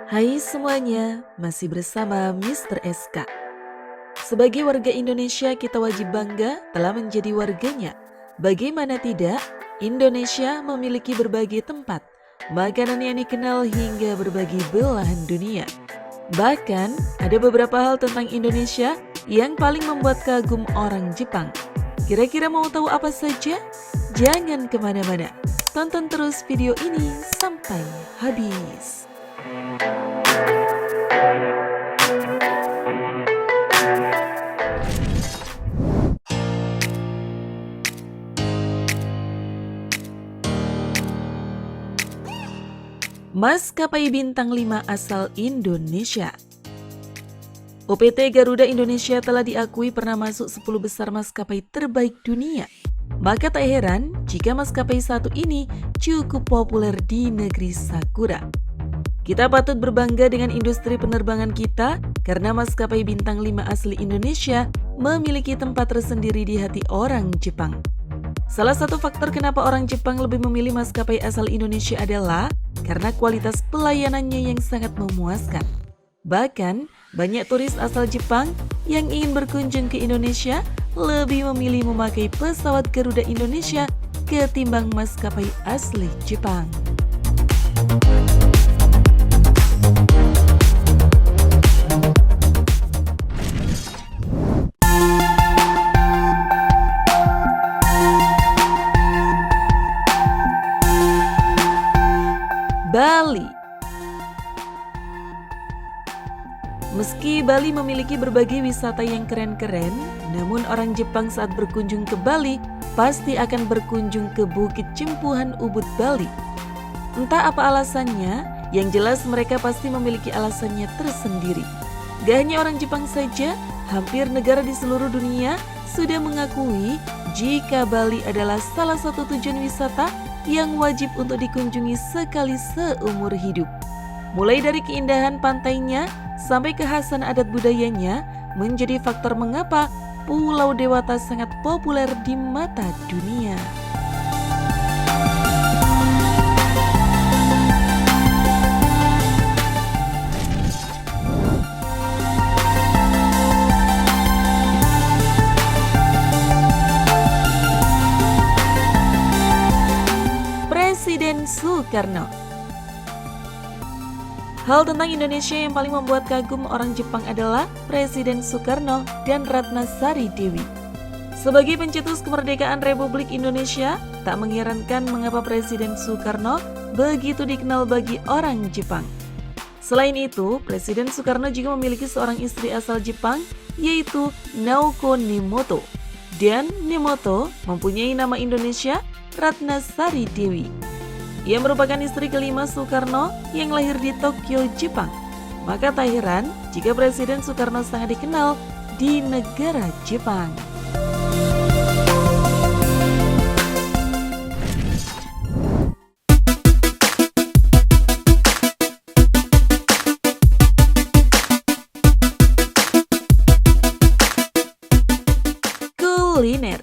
Hai semuanya, masih bersama Mr. SK. Sebagai warga Indonesia, kita wajib bangga telah menjadi warganya. Bagaimana tidak, Indonesia memiliki berbagai tempat, makanan yang dikenal hingga berbagai belahan dunia. Bahkan, ada beberapa hal tentang Indonesia yang paling membuat kagum orang Jepang. Kira-kira mau tahu apa saja? Jangan kemana-mana, tonton terus video ini sampai habis. Maskapai Bintang 5 asal Indonesia. OPT Garuda Indonesia telah diakui pernah masuk 10 besar maskapai terbaik dunia. Maka tak heran jika maskapai satu ini cukup populer di negeri Sakura. Kita patut berbangga dengan industri penerbangan kita karena maskapai Bintang 5 asli Indonesia memiliki tempat tersendiri di hati orang Jepang. Salah satu faktor kenapa orang Jepang lebih memilih maskapai asal Indonesia adalah karena kualitas pelayanannya yang sangat memuaskan. Bahkan, banyak turis asal Jepang yang ingin berkunjung ke Indonesia lebih memilih memakai pesawat Garuda Indonesia ketimbang maskapai asli Jepang. Bali. Meski Bali memiliki berbagai wisata yang keren-keren, namun orang Jepang saat berkunjung ke Bali pasti akan berkunjung ke Bukit Cempuhan Ubud Bali. Entah apa alasannya, yang jelas mereka pasti memiliki alasannya tersendiri. Gak hanya orang Jepang saja, hampir negara di seluruh dunia sudah mengakui jika Bali adalah salah satu tujuan wisata yang wajib untuk dikunjungi sekali seumur hidup. Mulai dari keindahan pantainya sampai kekhasan adat budayanya menjadi faktor mengapa Pulau Dewata sangat populer di mata dunia. Presiden Soekarno. Hal tentang Indonesia yang paling membuat kagum orang Jepang adalah Presiden Soekarno dan Ratna Sari Dewi. Sebagai pencetus kemerdekaan Republik Indonesia, tak mengherankan mengapa Presiden Soekarno begitu dikenal bagi orang Jepang. Selain itu, Presiden Soekarno juga memiliki seorang istri asal Jepang, yaitu Naoko Nemoto. Dan Nemoto mempunyai nama Indonesia, Ratna Sari Dewi. Ia merupakan istri kelima Soekarno yang lahir di Tokyo, Jepang. Maka tak heran jika Presiden Soekarno sangat dikenal di negara Jepang. Kuliner.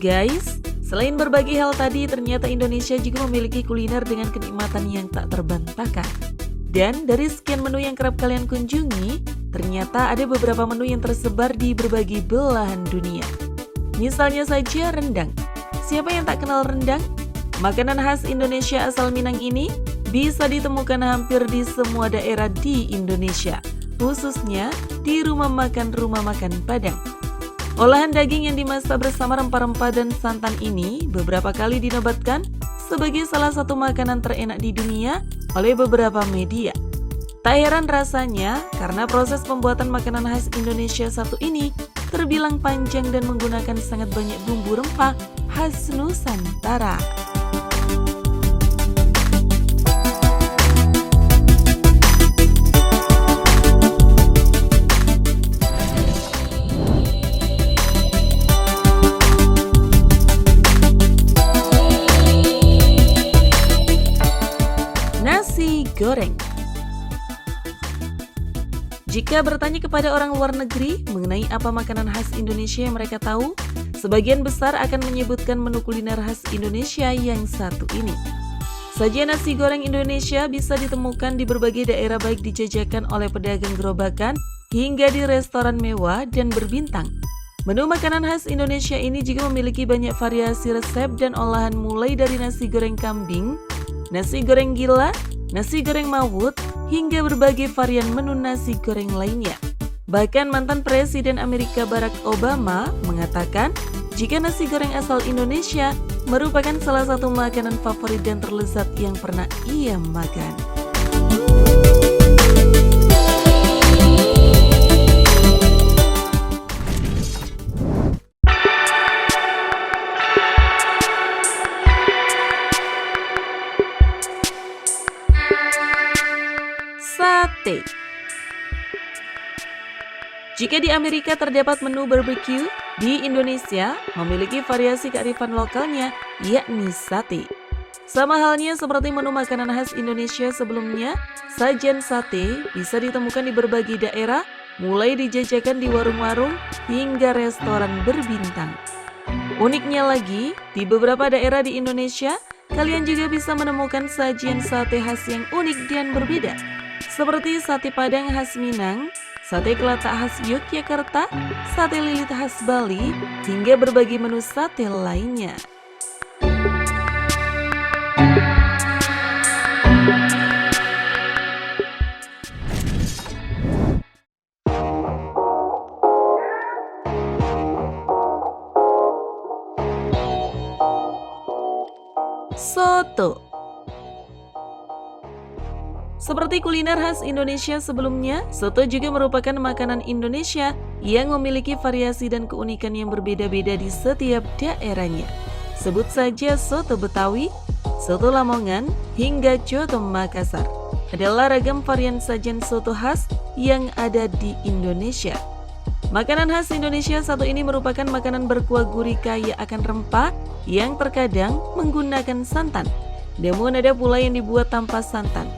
Guys, selain berbagai hal tadi, ternyata Indonesia juga memiliki kuliner dengan kenikmatan yang tak terbantahkan. Dan dari sekian menu yang kerap kalian kunjungi, ternyata ada beberapa menu yang tersebar di berbagai belahan dunia. Misalnya saja rendang. Siapa yang tak kenal rendang? Makanan khas Indonesia asal Minang ini bisa ditemukan hampir di semua daerah di Indonesia, khususnya di rumah makan Padang. Olahan daging yang dimasak bersama rempah-rempah dan santan ini beberapa kali dinobatkan sebagai salah satu makanan terenak di dunia oleh beberapa media. Tak heran rasanya karena proses pembuatan makanan khas Indonesia satu ini terbilang panjang dan menggunakan sangat banyak bumbu rempah khas Nusantara. Nasi goreng. Jika bertanya kepada orang luar negeri mengenai apa makanan khas Indonesia yang mereka tahu, sebagian besar akan menyebutkan menu kuliner khas Indonesia yang satu ini. Sajian nasi goreng Indonesia bisa ditemukan di berbagai daerah baik dijajakan oleh pedagang gerobakan hingga di restoran mewah dan berbintang. Menu makanan khas Indonesia ini juga memiliki banyak variasi resep dan olahan mulai dari nasi goreng kambing, nasi goreng gila, nasi goreng mawut, hingga berbagai varian menu nasi goreng lainnya. Bahkan mantan Presiden Amerika Barack Obama mengatakan jika nasi goreng asal Indonesia merupakan salah satu makanan favorit dan terlezat yang pernah ia makan. Sate. Jika di Amerika terdapat menu barbecue, di Indonesia memiliki variasi kearifan lokalnya, yakni sate. Sama halnya seperti menu makanan khas Indonesia sebelumnya, sajian sate bisa ditemukan di berbagai daerah, mulai dijajakan di warung-warung hingga restoran berbintang. Uniknya lagi, di beberapa daerah di Indonesia, kalian juga bisa menemukan sajian sate khas yang unik dan berbeda. Seperti sate Padang khas Minang, sate Kelatak khas Yogyakarta, sate lilit khas Bali, hingga berbagai menu sate lainnya. Soto. Seperti kuliner khas Indonesia sebelumnya, soto juga merupakan makanan Indonesia yang memiliki variasi dan keunikan yang berbeda-beda di setiap daerahnya. Sebut saja soto Betawi, soto Lamongan, hingga coto Makassar. Adalah ragam varian sajian soto khas yang ada di Indonesia. Makanan khas Indonesia satu ini merupakan makanan berkuah gurih kaya akan rempah yang terkadang menggunakan santan. Namun ada pula yang dibuat tanpa santan.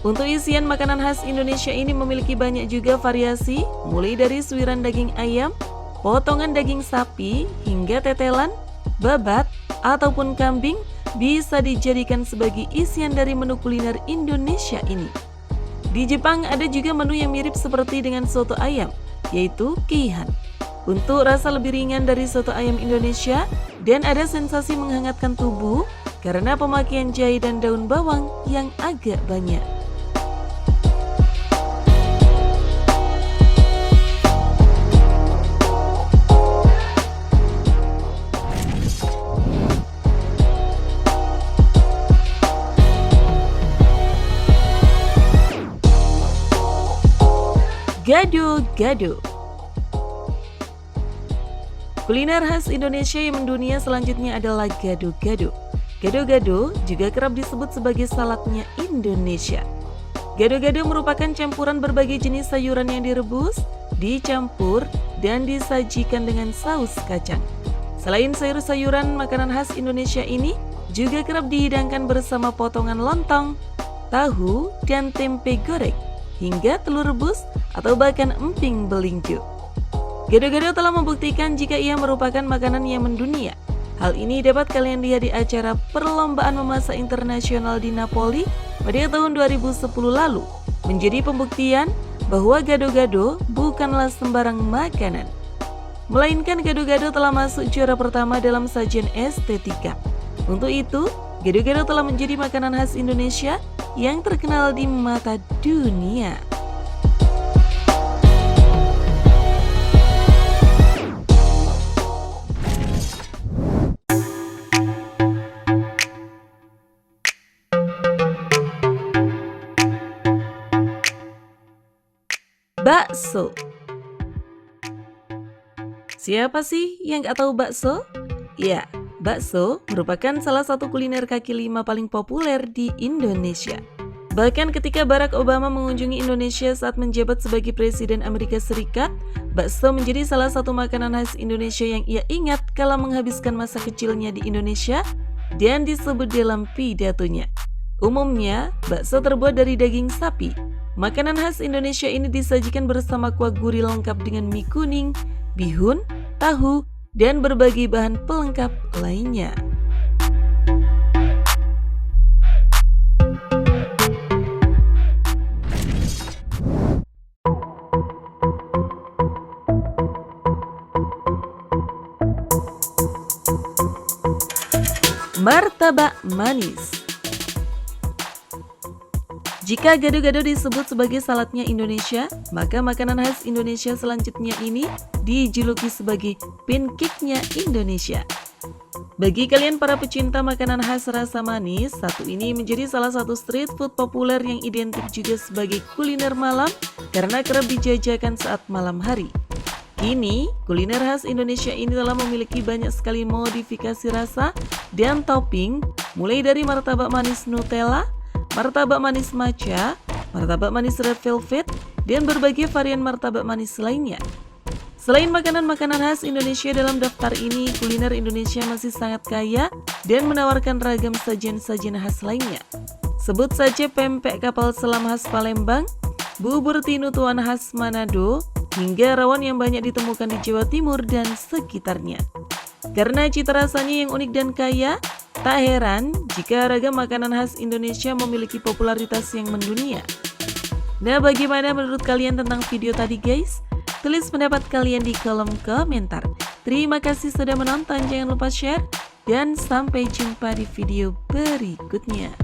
Untuk isian makanan khas Indonesia ini memiliki banyak juga variasi, mulai dari suiran daging ayam, potongan daging sapi, hingga tetelan, babat, ataupun kambing bisa dijadikan sebagai isian dari menu kuliner Indonesia ini. Di Jepang ada juga menu yang mirip seperti dengan soto ayam, yaitu keihan. Untuk rasa lebih ringan dari soto ayam Indonesia dan ada sensasi menghangatkan tubuh karena pemakaian jahe dan daun bawang yang agak banyak. Gado-gado. Kuliner khas Indonesia yang mendunia selanjutnya adalah gado-gado. Gado-gado juga kerap disebut sebagai saladnya Indonesia. Gado-gado merupakan campuran berbagai jenis sayuran yang direbus, dicampur, dan disajikan dengan saus kacang. Selain sayur-sayuran, makanan khas Indonesia ini juga kerap dihidangkan bersama potongan lontong, tahu, dan tempe goreng, hingga telur rebus atau bahkan emping belinju. Gado-gado telah membuktikan jika ia merupakan makanan yang mendunia. Hal ini dapat kalian lihat di acara perlombaan memasak internasional di Napoli pada tahun 2010 lalu, menjadi pembuktian bahwa gado-gado bukanlah sembarang makanan. Melainkan gado-gado telah masuk juara pertama dalam sajian estetika. Untuk itu, gado-gado telah menjadi makanan khas Indonesia yang terkenal di mata dunia. Bakso. Siapa sih yang gak tahu bakso? Ya, bakso merupakan salah satu kuliner kaki lima paling populer di Indonesia. Bahkan ketika Barack Obama mengunjungi Indonesia saat menjabat sebagai Presiden Amerika Serikat, bakso menjadi salah satu makanan khas Indonesia yang ia ingat kala menghabiskan masa kecilnya di Indonesia dan disebut dalam pidatonya. Umumnya, bakso terbuat dari daging sapi. Makanan khas Indonesia ini disajikan bersama kuah gurih lengkap dengan mie kuning, bihun, tahu, dan berbagai bahan pelengkap lainnya. Martabak manis. Jika gado-gado disebut sebagai saladnya Indonesia, maka makanan khas Indonesia selanjutnya ini dijuluki sebagai pancake-nya Indonesia. Bagi kalian para pecinta makanan khas rasa manis, satu ini menjadi salah satu street food populer yang identik juga sebagai kuliner malam karena kerap dijajakan saat malam hari. Kini, kuliner khas Indonesia ini telah memiliki banyak sekali modifikasi rasa dan topping, mulai dari martabak manis Nutella, martabak manis matcha, martabak manis red velvet, dan berbagai varian martabak manis lainnya. Selain makanan-makanan khas Indonesia dalam daftar ini, kuliner Indonesia masih sangat kaya dan menawarkan ragam sajian-sajian khas lainnya. Sebut saja pempek kapal selam khas Palembang, bubur tinutuan khas Manado, hingga rawon yang banyak ditemukan di Jawa Timur dan sekitarnya. Karena cita rasanya yang unik dan kaya, tak heran jika ragam makanan khas Indonesia memiliki popularitas yang mendunia. Nah, bagaimana menurut kalian tentang video tadi guys? Tulis pendapat kalian di kolom komentar. Terima kasih sudah menonton, jangan lupa share, dan sampai jumpa di video berikutnya.